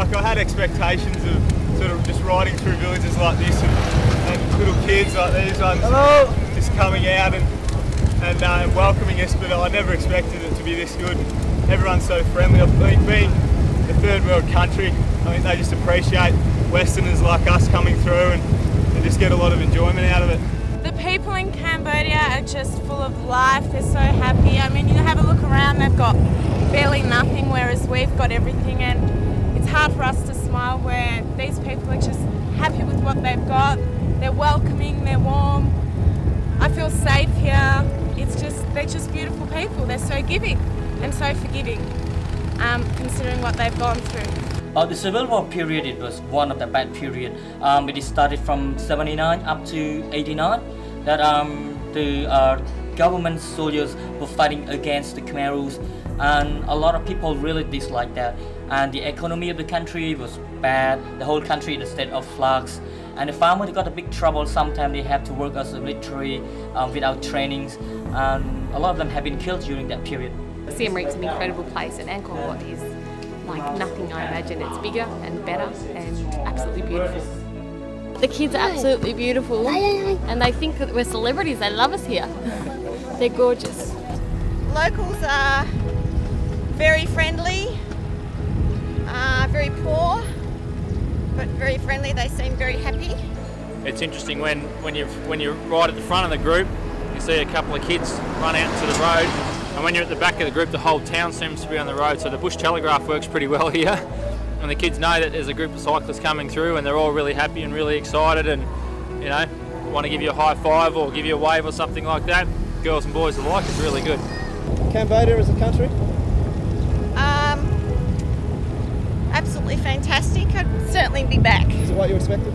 like I had expectations of sort of just riding through villages like this and little kids like these ones just coming out and welcoming us, but I never expected it to be this good. Everyone's so friendly. I think being a third world country, I think they just appreciate Westerners like us coming through and just get a lot of enjoyment out of it. The people in Cambodia are just full of life. They're so happy. I mean, you have a look around, they've got barely nothing, whereas we've got everything, and it's hard for us to smile where these people are just happy with what they've got. They're welcoming, they're warm. I feel safe here. They're just beautiful people. They're so giving and so forgiving, considering what they've gone through. The Civil War period, it was one of the bad period. It started from 79 up to 89. That the government soldiers were fighting against the Khmerus, and a lot of people really disliked that. And the economy of the country was bad. The whole country in a state of flux. And the farmers got a big trouble. Sometimes they have to work as a military without trainings. And a lot of them have been killed during that period. Siem Reap's an incredible place, and Angkor Wat is like nothing I imagine. It's bigger and better and absolutely beautiful. The kids are absolutely beautiful, and they think that we're celebrities. They love us here. They're gorgeous. Locals are very friendly, very poor, but very friendly. They seem very happy. It's interesting when you're right at the front of the group, you see a couple of kids run out to the road, and when you're at the back of the group, the whole town seems to be on the road. So the bush telegraph works pretty well here, and the kids know that there's a group of cyclists coming through, and they're all really happy and really excited, and you know, want to give you a high five or give you a wave or something like that. Girls and boys alike, it's really good. Cambodia as a country? Absolutely fantastic. I'd certainly be back. Is it what you expected?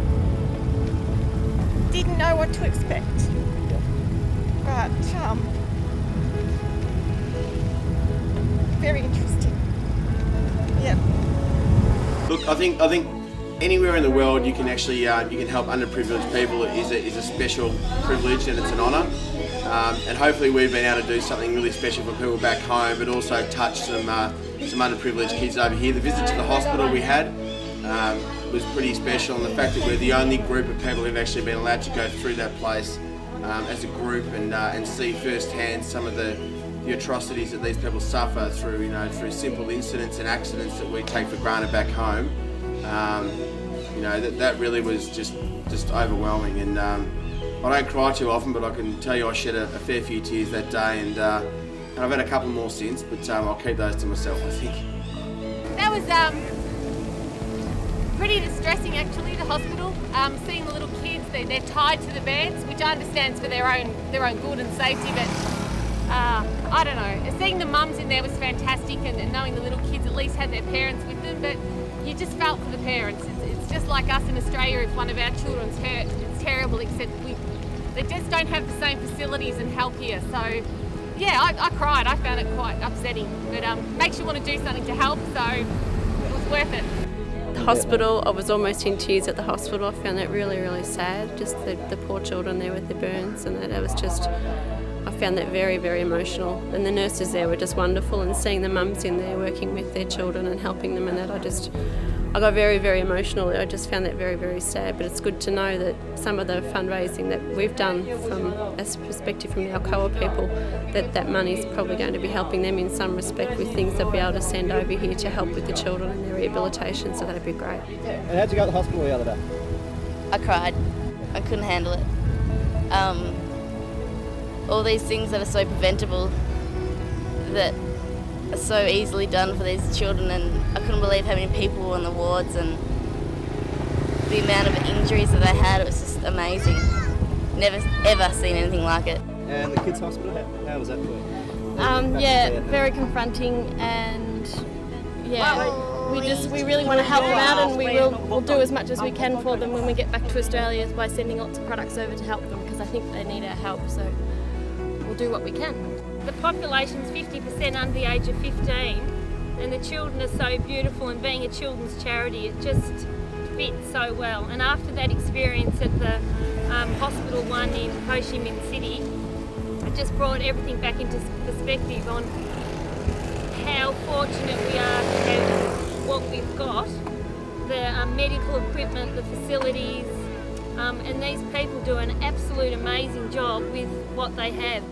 Didn't know what to expect. But very interesting. Yeah. Look, I think anywhere in the world you can actually you can help underprivileged people is a special privilege, and it's an honour. And hopefully we've been able to do something really special for people back home, but also touch some underprivileged kids over here. The visit to the hospital we had was pretty special, and the fact that we're the only group of people who've actually been allowed to go through that place as a group and see firsthand some of the atrocities that these people suffer through, through simple incidents and accidents that we take for granted back home. That really was just overwhelming, and I don't cry too often, but I can tell you I shed a fair few tears that day, and I've had a couple more since, but I'll keep those to myself, I think. That was pretty distressing actually, the hospital. Seeing the little kids, they're tied to the beds, which I understand is for their own good and safety, but I don't know. Seeing the mums in there was fantastic, and knowing the little kids at least had their parents with them, but you just felt for the parents. It's just like us in Australia, if one of our children's hurt, it's terrible, except they just don't have the same facilities and help here. So yeah, I cried. I found it quite upsetting, but makes you want to do something to help, so it was worth it. The hospital, I was almost in tears at the hospital. I found that really, really sad, just the poor children there with their burns, and that was just, I found that very, very emotional. And the nurses there were just wonderful, and seeing the mums in there working with their children and helping them, and that I got very, very emotional. I just found that very, very sad, but it's good to know that some of the fundraising that we've done from a perspective from the Alcoa people, that money's probably going to be helping them in some respect with things they'll be able to send over here to help with the children and their rehabilitation, so that'd be great. And how'd you go to the hospital the other day? I cried. I couldn't handle it. All these things that are so preventable, that are so easily done for these children, and I couldn't believe how many people were on the wards and the amount of injuries that they had. It was just amazing. Never ever seen anything like it. And the kids' hospital, how was that for you? Yeah, very confronting, and yeah, we really want to help them out, and we'll do as much as we can for them when we get back to Australia by sending lots of products over to help them, because I think they need our help, so we'll do what we can. The population's 50% under the age of 15, and the children are so beautiful, and being a children's charity, it just fits so well. And after that experience at the hospital one in Ho Chi Minh City, it just brought everything back into perspective on how fortunate we are to have what we've got, medical equipment, the facilities, and these people do an absolute amazing job with what they have.